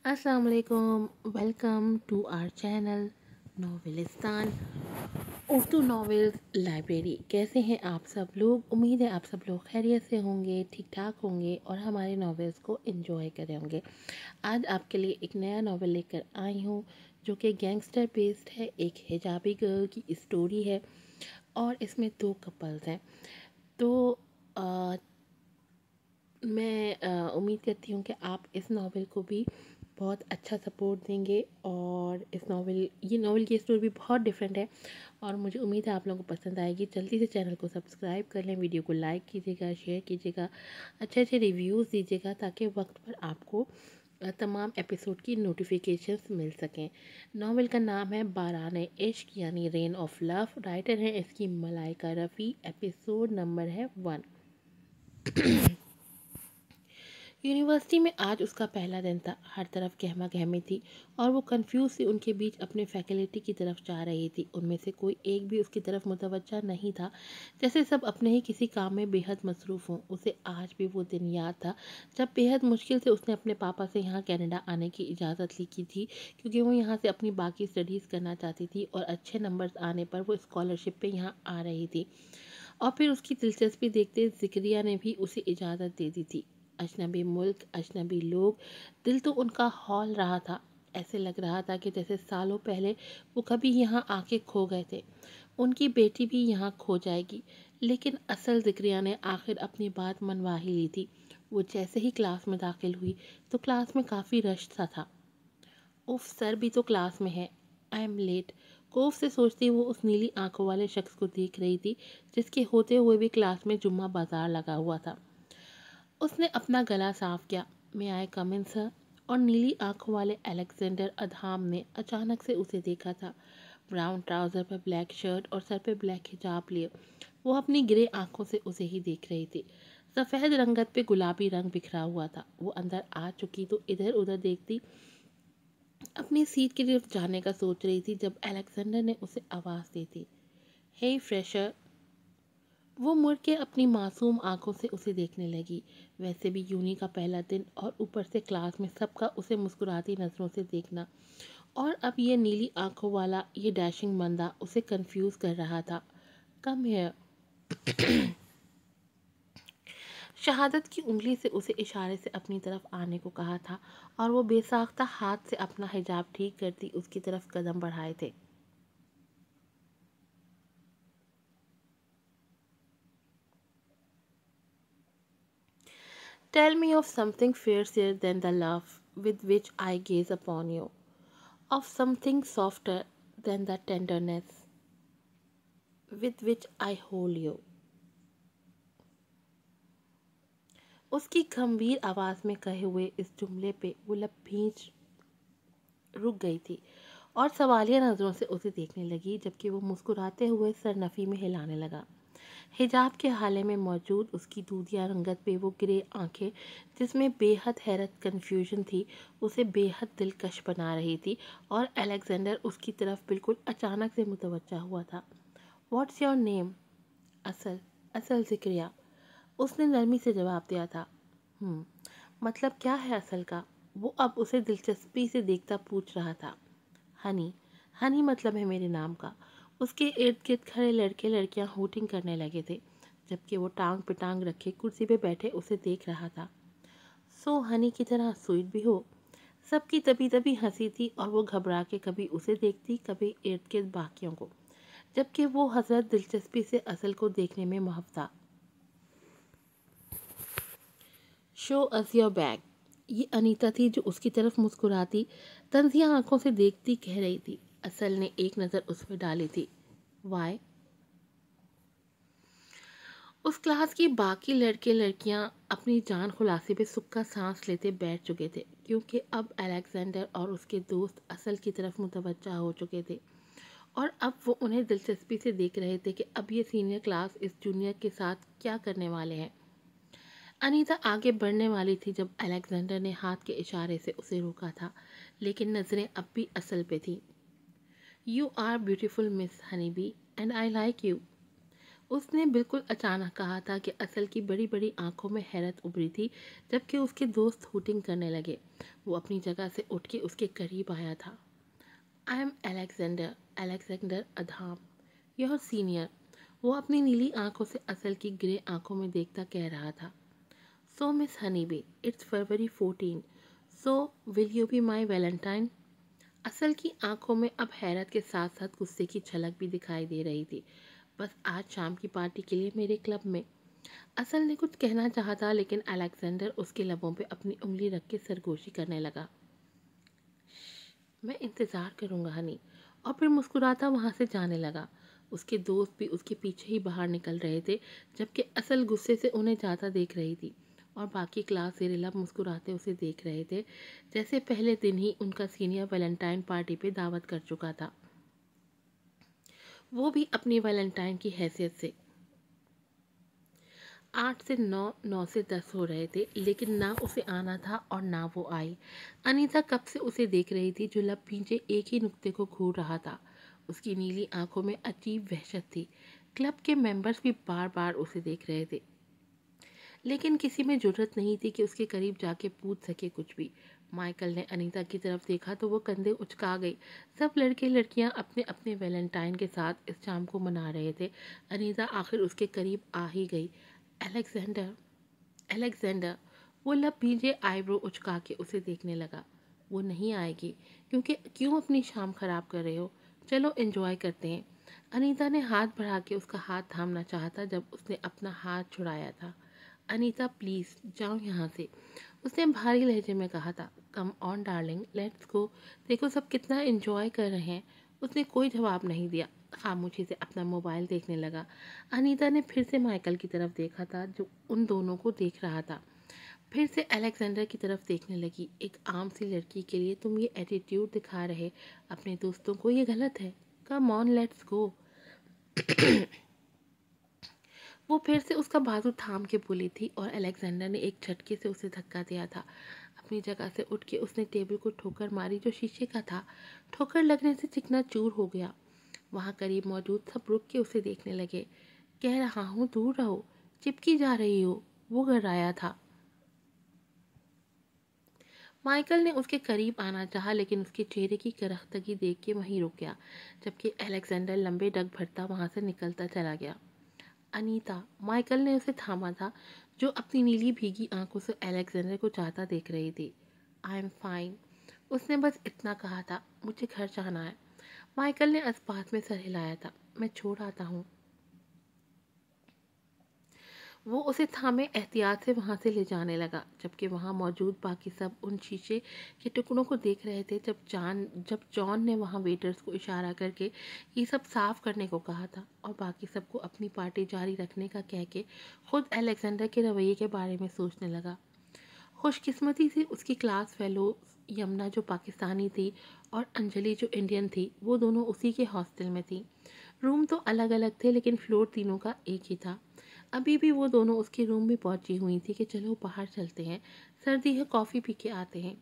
अस्सलाम वालेकुम। Welcome to our channel Novelistan Urdu novels library. कैसे हैं आप सब लोग? उम्मीद है आप सब लोग खैरियत से होंगे, ठीक ठाक होंगे और हमारे नॉवेल्स को एंजॉय करे होंगे। आज आपके लिए एक नया नॉवेल लेकर आई हूँ जो कि गैंगस्टर बेस्ड है। एक हिजाबी गर्ल की स्टोरी है और इसमें दो कपल्स हैं। तो अ, मैं उम्मीद करती हूँ कि आप इस नावल को भी बहुत अच्छा सपोर्ट देंगे और ये नावल की स्टोरी भी बहुत डिफरेंट है और मुझे उम्मीद है आप लोगों को पसंद आएगी। जल्दी से चैनल को सब्सक्राइब कर लें, वीडियो को लाइक कीजिएगा, शेयर कीजिएगा, अच्छे अच्छे रिव्यूज़ दीजिएगा ताकि वक्त पर आपको तमाम एपिसोड की नोटिफिकेशंस मिल सकें। नावल का नाम है बाराने इश्क यानी रेन ऑफ लव। राइटर है इसकी मलाइका रफ़ी। एपिसोड नंबर है 1। यूनिवर्सिटी में आज उसका पहला दिन था। हर तरफ गहमा गहमी थी और वो कंफ्यूज सी उनके बीच अपने फैकल्टी की तरफ जा रही थी। उनमें से कोई एक भी उसकी तरफ मुतवज्जा नहीं था, जैसे सब अपने ही किसी काम में बेहद मसरूफ़ हों। उसे आज भी वो दिन याद था जब बेहद मुश्किल से उसने अपने पापा से यहाँ कनाडा आने की इजाज़त ली की थी, क्योंकि वो यहाँ से अपनी बाकी स्टडीज़ करना चाहती थी और अच्छे नंबर्स आने पर वो स्कॉलरशिप पे यहाँ आ रही थी। और फिर उसकी दिलचस्पी देखते ज़िक्रिया ने भी उसे इजाज़त दे दी थी। अजनबी मुल्क, अजनबी लोग, दिल तो उनका हौल रहा था। ऐसे लग रहा था कि जैसे सालों पहले वो कभी यहाँ आके खो गए थे। उनकी बेटी भी यहाँ खो जाएगी। लेकिन असल ज़िक्रिया ने आखिर अपनी बात मनवा ही ली थी। वो जैसे ही क्लास में दाखिल हुई तो क्लास में काफ़ी रश सा था। उफ, सर भी तो क्लास में है। I am late. कोफ से सोचती वो उस नीली आंखों वाले शख्स को देख रही थी जिसके होते हुए भी क्लास में जुम्मा बाजार लगा हुआ था। उसने अपना गला साफ किया। मैं आए कम इन सर? और नीली आंखों वाले अलेक्जेंडर अधाम ने अचानक से उसे देखा था। ब्राउन ट्राउज़र पर ब्लैक शर्ट और सर पे ब्लैक हिजाब लिए वो अपनी ग्रे आंखों से उसे ही देख रही थी। सफ़ेद रंगत पे गुलाबी रंग बिखरा हुआ था। वो अंदर आ चुकी तो इधर उधर देखती अपनी सीट की तरफ जाने का सोच रही थी जब अलेक्जेंडर ने उसे आवाज़ दी थी। हे फ्रेशर। वो मुड़ के अपनी मासूम आंखों से उसे देखने लगी। वैसे भी यूनी का पहला दिन और ऊपर से क्लास में सबका उसे मुस्कुराती नज़रों से देखना और अब ये नीली आंखों वाला ये डैशिंग बंदा उसे कंफ्यूज कर रहा था। Come here. शहादत की उंगली से उसे इशारे से अपनी तरफ आने को कहा था और वो बेसाख्ता हाथ से अपना हिजाब ठीक करती उसकी तरफ कदम बढ़ाए थे। Tell me of something fiercer than the love with which I gaze upon you, of something softer than the tenderness with which I hold you. उसकी गंभीर आवाज़ में कहे हुए इस जुमले पे वो लबीज रुक गई थी और सवालिया नज़रों से उसे देखने लगी, जबकि वो मुस्कुराते हुए सरनफी में हिलाने लगा। हिजाब के हाले में मौजूद उसकी दूधिया रंगत पे वो ग्रे आंखें, जिसमें बेहद हैरत कन्फ्यूजन थी, उसे बेहद दिलकश बना रही थी और अलेक्जेंडर उसकी तरफ बिल्कुल अचानक से मुतवज्जा हुआ था। What's your name? असल असल ज़िक्रिया, उसने नरमी से जवाब दिया था। हम्म, मतलब क्या है असल का? वो अब उसे दिलचस्पी से देखता पूछ रहा था। हनी। हनी मतलब है मेरे नाम का। उसके इर्द गिर्द खड़े लड़के लड़कियां हूटिंग करने लगे थे, जबकि वो टांग पे टांग रखे कुर्सी पे बैठे उसे देख रहा था। सो हनी की तरह स्वीट भी हो। सबकी तभी तभी हंसी थी और वो घबरा के कभी उसे देखती, कभी इर्द गिर्द बाकियों को, जबकि वो हजरत दिलचस्पी से असल को देखने में महव था। Show us your bag. ये अनीता थी जो उसकी तरफ मुस्कुराती तंजिया आंखों से देखती कह रही थी। असल ने एक नज़र उस पर डाली थी। वाई? उस क्लास की बाकी लड़के लड़कियां अपनी जान खुलासी पे सुक्का सांस लेते बैठ चुके थे, क्योंकि अब अलेक्जेंडर और उसके दोस्त असल की तरफ मुतवज्जा हो चुके थे और अब वो उन्हें दिलचस्पी से देख रहे थे कि अब ये सीनियर क्लास इस जूनियर के साथ क्या करने वाले हैं। अनीता आगे बढ़ने वाली थी जब अलेक्जेंडर ने हाथ के इशारे से उसे रोका था, लेकिन नज़रें अब भी असल पे थी। You are beautiful Miss Honeybee and I like you. उसने बिल्कुल अचानक कहा था कि असल की बड़ी बड़ी आंखों में हैरत उभरी थी, जबकि उसके दोस्त हूटिंग करने लगे। वो अपनी जगह से उठ के उसके करीब आया था। I am Alexander, Alexander Adham, your senior. वो अपनी नीली आंखों से असल की ग्रे आंखों में देखता कह रहा था। So miss Honeybee, it's February 14, so will you be my Valentine? असल की आंखों में अब हैरत के साथ साथ गुस्से की झलक भी दिखाई दे रही थी। बस आज शाम की पार्टी के लिए मेरे क्लब में। असल ने कुछ कहना चाहा था, लेकिन अलेक्जेंडर उसके लबों पे अपनी उंगली रख के सरगोशी करने लगा। मैं इंतज़ार करूँगा हनी। और फिर मुस्कुराता वहाँ से जाने लगा। उसके दोस्त भी उसके पीछे ही बाहर निकल रहे थे, जबकि असल गुस्से से उन्हें जाता देख रही थी और बाकी क्लास सिरिला मुस्कुराते उसे देख रहे थे, जैसे पहले दिन ही उनका सीनियर वैलेंटाइन पार्टी पे दावत कर चुका था, वो भी अपनी वैलेंटाइन की हैसियत से। 8 से 9, 9 से 10 हो रहे थे, लेकिन ना उसे आना था और ना वो आई। अनीता कब से उसे देख रही थी, जो लब भींचे एक ही नुक्ते को घूर रहा था। उसकी नीली आंखों में अजीब वहशत थी। क्लब के मेंबर्स भी बार बार उसे देख रहे थे, लेकिन किसी में जुर्रत नहीं थी कि उसके करीब जाके पूछ सके कुछ भी। माइकल ने अनीता की तरफ देखा तो वो कंधे उचका गई। सब लड़के लड़कियां अपने अपने वैलेंटाइन के साथ इस शाम को मना रहे थे। अनीता आखिर उसके करीब आ ही गई। Alexander, Alexander. वो लब भींचे आईब्रो उचका के उसे देखने लगा। वो नहीं आएगी, क्योंकि क्यों अपनी शाम खराब कर रहे हो? चलो एंजॉय करते हैं। अनीता ने हाथ बढ़ा के उसका हाथ थामना चाहा जब उसने अपना हाथ छुड़ाया था। अनीता प्लीज़ जाओ यहाँ से, उसने भारी लहजे में कहा था। Come on darling, let's go. देखो सब कितना एंजॉय कर रहे हैं। उसने कोई जवाब नहीं दिया, खामोशी से अपना मोबाइल देखने लगा। अनीता ने फिर से माइकल की तरफ देखा था, जो उन दोनों को देख रहा था। फिर से अलेक्जेंडर की तरफ देखने लगी। एक आम सी लड़की के लिए तुम ये एटीट्यूड दिखा रहे अपने दोस्तों को, ये गलत है। Come on let's go. वो फिर से उसका बाजू थाम के बोली थी और अलेक्जेंडर ने एक झटके से उसे धक्का दिया था। अपनी जगह से उठ के उसने टेबल को ठोकर मारी, जो शीशे का था। ठोकर लगने से चिकना चूर हो गया। वहाँ करीब मौजूद सब रुक के उसे देखने लगे। कह रहा हूँ दूर रहो, चिपकी जा रही हो, वो घबराया था। माइकल ने उसके करीब आना चाहा, लेकिन उसके चेहरे की करख्तगी देख के वहीं रुक गया, जबकि अलेक्जेंडर लंबे डग भरता वहाँ से निकलता चला गया। अनीता, माइकल ने उसे थामा था, जो अपनी नीली भीगी आंखों से अलेक्जेंडर को चाहता देख रही थी। आई एम फाइन, उसने बस इतना कहा था। मुझे घर जाना है। माइकल ने इस्पात में सर हिलाया था। मैं छोड़ आता हूँ। वो उसे थामे एहतियात से वहाँ से ले जाने लगा, जबकि वहाँ मौजूद बाकी सब उन शीशे के टुकड़ों को देख रहे थे। जब जॉन ने वहाँ वेटर्स को इशारा करके ये सब साफ करने को कहा था और बाकी सबको अपनी पार्टी जारी रखने का कह के खुद अलेक्जेंडर के रवैये के बारे में सोचने लगा। खुशकिस्मती से उसकी क्लास फेलो यमुना, जो पाकिस्तानी थी, और अंजलि, जो इंडियन थी, वो दोनों उसी के हॉस्टल में थी। रूम तो अलग अलग थे, लेकिन फ्लोर तीनों का एक ही था। अभी भी वो दोनों उसके रूम में पहुंची हुई थी कि चलो बाहर चलते हैं, सर्दी है, कॉफ़ी पी के आते हैं।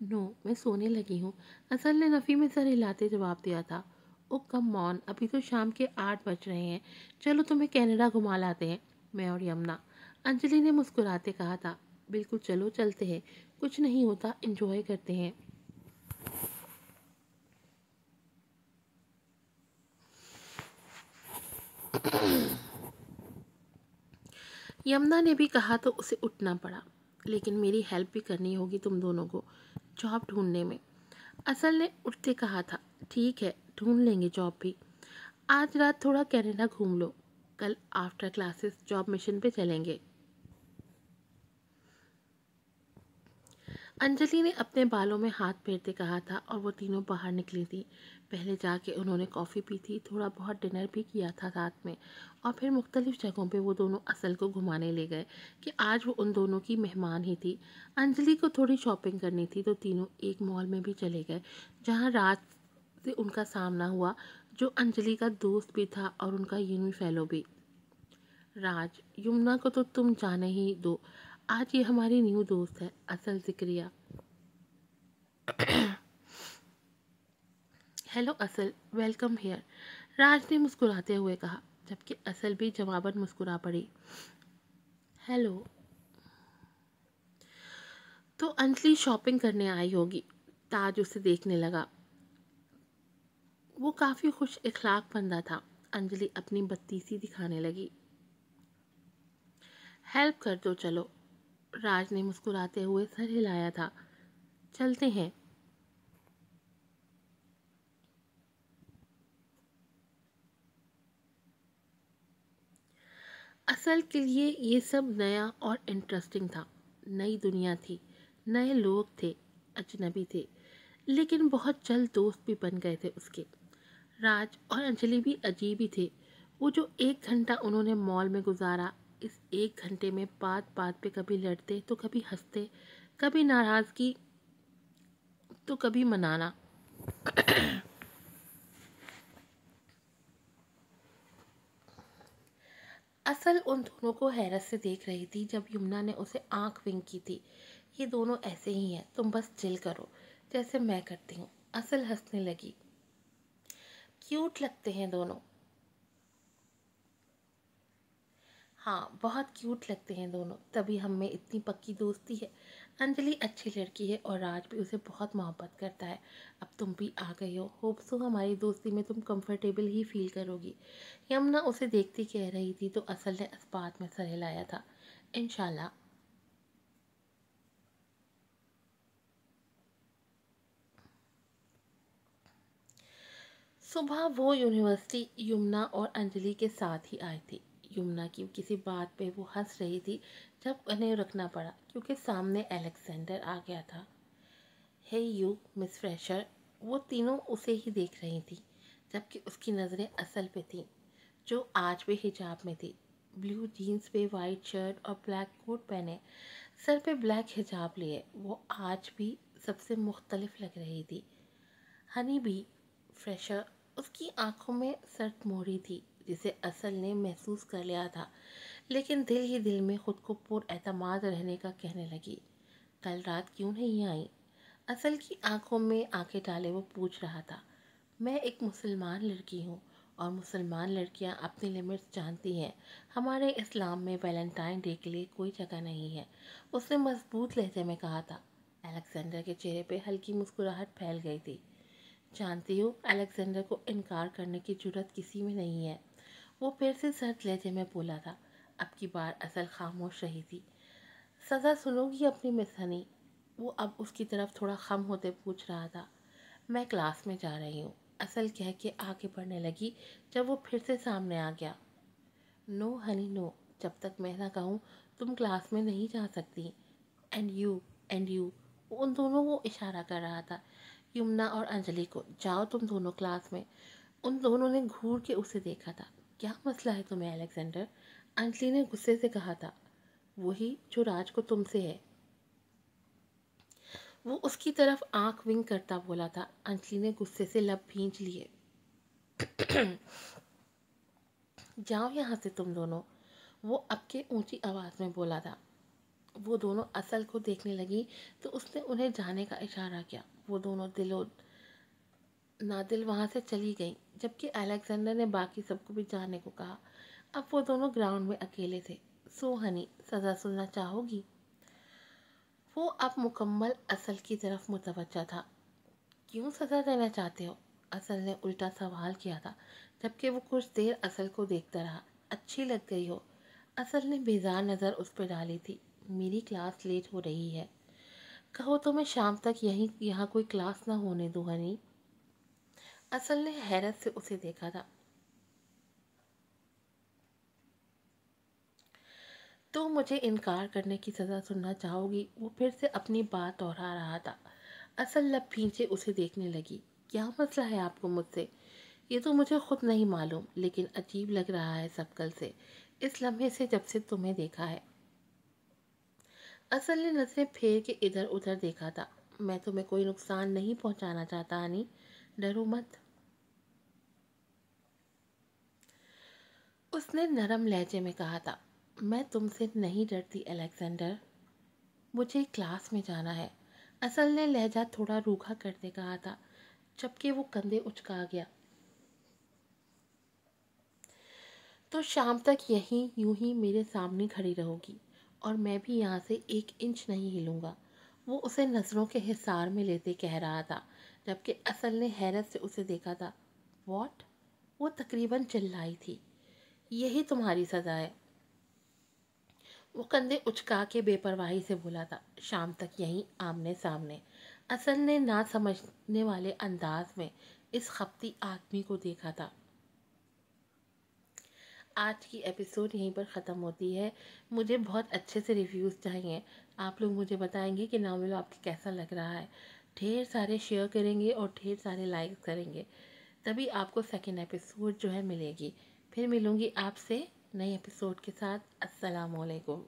नो, मैं सोने लगी हूँ, असल ने नफ़ी में सर हिलाते जवाब दिया था। ओ कम ऑन, अभी तो शाम के 8 बज रहे हैं। चलो तुम्हें कनाडा घुमा लाते हैं, मैं और यमुना। अंजलि ने मुस्कुराते कहा था। बिल्कुल, चलो चलते हैं, कुछ नहीं होता, एंजॉय करते हैं। यमुना ने भी कहा तो उसे उठना पड़ा। लेकिन मेरी हेल्प भी करनी होगी तुम दोनों को जॉब ढूंढने में, असल ने उठते कहा था। ठीक है, ढूंढ लेंगे जॉब भी। आज रात थोड़ा कनाडा घूम लो, कल आफ्टर क्लासेस जॉब मिशन पे चलेंगे। अंजलि ने अपने बालों में हाथ फेरते कहा था और वो तीनों बाहर निकली थी। पहले जाके उन्होंने कॉफ़ी पी थी, थोड़ा बहुत डिनर भी किया था साथ में, और फिर मुख्तलिफ जगहों पे वो दोनों असल को घुमाने ले गए कि आज वो उन दोनों की मेहमान ही थी। अंजलि को थोड़ी शॉपिंग करनी थी तो तीनों एक मॉल में भी चले गए, जहाँ रात से उनका सामना हुआ, जो अंजलि का दोस्त भी था और उनका यूनि फेलो भी। राज, यमुना को तो तुम जाने ही दो, आज ये हमारी न्यू दोस्त है, असल जिक्रिया। हेलो असल, वेलकम हियर, राज ने मुस्कुराते हुए कहा, जबकि असल भी जवाबन मुस्कुरा पड़ी। हेलो। تو انجلی شاپنگ کرنے آئی ہوگی۔ تاج اسے دیکھنے لگا، وہ کافی خوش اخلاق بندہ تھا۔ انجلی اپنی بدتیسی دکھانے لگی۔ ہیلپ کر دو چلو، راج نے مسکراتے ہوئے سر ہلایا تھا۔ چلتے ہیں۔ اصل کے لیے یہ سب نیا اور انٹرسٹنگ تھا۔ نئی دنیا تھی، نئے لوگ تھے، اجنبی تھے، لیکن بہت جلد دوست بھی بن گئے تھے اس کے۔ راج اور انجلی بھی عجیب ہی تھے۔ وہ جو 1 گھنٹہ انہوں نے مال میں گزارا، اس 1 گھنٹے میں بات بات پہ کبھی لڑتے تو کبھی ہنستے، کبھی ناراضگی تو کبھی منانا۔ اصل ان دونوں کو حیرت سے دیکھ رہی تھی جب یمنا نے اسے آنکھ ونک کی تھی۔ یہ دونوں ایسے ہی ہیں، تم بس چل کرو جیسے میں کرتی ہوں۔ اصل ہنسنے لگی۔ کیوٹ لگتے ہیں دونوں۔ ہاں، بہت کیوٹ لگتے ہیں دونوں، تبھی ہم میں اتنی پکی دوستی ہے۔ انجلی اچھی لڑکی ہے اور راج بھی اسے بہت محبت کرتا ہے۔ اب تم بھی آ گئی ہو، ہوپ سو ہماری دوستی میں تم کمفرٹیبل ہی فیل کرو گی۔ یمنا اسے دیکھتی کہہ رہی تھی تو اصل نے اس بات میں سر ہلایا تھا۔ انشاءاللہ۔ صبح وہ یونیورسٹی یمنا اور انجلی کے ساتھ ہی آئی تھی۔ یمنا کی کسی بات پہ وہ ہنس رہی تھی جب انہیں رکنا پڑا کیونکہ سامنے الیگزینڈر آ گیا تھا۔ ہے یو مس فریشر، وہ تینوں اسے ہی دیکھ رہی تھیں جبکہ اس کی نظریں اصل پہ تھیں جو آج بھی حجاب میں تھی۔ بلیو جینز پہ وائٹ شرٹ اور بلیک کوٹ پہنے، سر پہ بلیک حجاب لیے، وہ آج بھی سب سے مختلف لگ رہی تھی۔ ہنی بی فریشر، اس کی آنکھوں میں سرد موری تھی جسے اصل نے محسوس کر لیا تھا، لیکن دل ہی دل میں خود کو پر اعتماد رہنے کا کہنے لگی۔ کل رات کیوں نہیں آئی؟ اصل کی آنکھوں میں آنکھیں ڈالے وہ پوچھ رہا تھا۔ میں ایک مسلمان لڑکی ہوں اور مسلمان لڑکیاں اپنی لمٹس جانتی ہیں۔ ہمارے اسلام میں ویلنٹائن ڈے کے لیے کوئی جگہ نہیں ہے، اس نے مضبوط لہجے میں کہا تھا۔ الیگزینڈر کے چہرے پہ ہلکی مسکراہٹ پھیل گئی تھی۔ جانتی ہو، الیگزینڈر کو انکار کرنے کی جرات کسی میں نہیں ہے، وہ پھر سے سرد لہجے میں بولا تھا۔ اب کی بار اصل خاموش رہی تھی۔ سزا سنو گی اپنی مس ہنی؟ وہ اب اس کی طرف تھوڑا خم ہوتے پوچھ رہا تھا۔ میں کلاس میں جا رہی ہوں، اصل کہہ کے آگے بڑھنے لگی جب وہ پھر سے سامنے آ گیا۔ نو ہنی نو، جب تک میں نہ کہوں تم کلاس میں نہیں جا سکتی۔ اینڈ یو، ان دونوں کو اشارہ کر رہا تھا، یمنا اور انجلی کو۔ جاؤ تم دونوں کلاس میں۔ ان دونوں نے گھور کے اسے دیکھا تھا۔ کیا مسئلہ ہے تمہیں الیگزینڈر؟ انجلی نے غصے سے کہا تھا۔ وہی جو راج کو تم سے ہے، وہ اس کی طرف آنکھ ونک کرتا بولا تھا۔ انجلی نے غصے سے لب بھینچ لیے۔ جاؤ یہاں سے تم دونوں، وہ اب کے اونچی آواز میں بولا تھا۔ وہ دونوں اصل کو دیکھنے لگی تو اس نے انہیں جانے کا اشارہ کیا۔ وہ دونوں نادل وہاں سے چلی گئیں جبکہ الیگزینڈر نے باقی سب کو بھی جانے کو کہا۔ اب وہ دونوں گراؤنڈ میں اکیلے تھے۔ سو ہنی، سزا سننا چاہو گی؟ وہ اب مکمل اصل کی طرف متوجہ تھا۔ کیوں سزا دینا چاہتے ہو؟ اصل نے الٹا سوال کیا تھا جبکہ وہ کچھ دیر اصل کو دیکھتا رہا۔ اچھی لگ گئی ہو؟ اصل نے بیزار نظر اس پہ ڈالی تھی۔ میری کلاس لیٹ ہو رہی ہے، کہو تو میں شام تک یہاں کوئی کلاس نہ ہونے دوں ہنی۔ اصل نے حیرت سے اسے دیکھا تھا۔ تو مجھے انکار کرنے کی سزا سننا چاہو گی؟ وہ پھر سے اپنی بات دہرا رہا تھا۔ اصل لب بھینچے اسے دیکھنے لگی۔ کیا مسئلہ ہے آپ کو مجھ سے؟ یہ تو مجھے خود نہیں معلوم، لیکن عجیب لگ رہا ہے سب کل سے، اس لمحے سے جب سے تمہیں دیکھا ہے۔ اصل نے نظریں پھیر کے ادھر ادھر دیکھا تھا۔ میں تمہیں کوئی نقصان نہیں پہنچانا چاہتا ہنی، ڈرو مت، اس نے نرم لہجے میں کہا تھا۔ میں تم سے نہیں ڈرتی الیگزینڈر، مجھے کلاس میں جانا ہے، اصل نے لہجہ تھوڑا روکھا کرتے کہا تھا جبکہ وہ کندھے اچکا گیا۔ تو شام تک یوں ہی میرے سامنے کھڑی رہو گی اور میں بھی یہاں سے 1 انچ نہیں ہلوں گا۔ وہ اسے نظروں کے حصار میں لیتے کہہ رہا تھا، جبکہ اصل نے حیرت سے اسے دیکھا تھا۔ واٹ؟ وہ تقریباً چلائی تھی۔ یہی تمہاری سزا ہے۔ وہ کندھے اچکا کے بے پرواہی سے بولا تھا، شام تک یہیں آمنے سامنے۔ اصل نے نہ سمجھنے والے انداز میں اس خپتی آدمی کو دیکھا تھا۔ آج کی ایپیسوڈ یہیں پر ختم ہوتی ہے۔ مجھے بہت اچھے سے ریویوز چاہیے۔ آپ لوگ مجھے بتائیں گے کہ ناول آپ کو کیسا لگ رہا ہے۔ ڈھیر سارے شیئر کریں گے اور ڈھیر سارے لائک کریں گے، تبھی آپ کو سیکنڈ ایپیسوڈ جو ہے ملے گی۔ پھر ملوں گی آپ سے نئی ایپیسوڈ کے ساتھ۔ السلام علیکم۔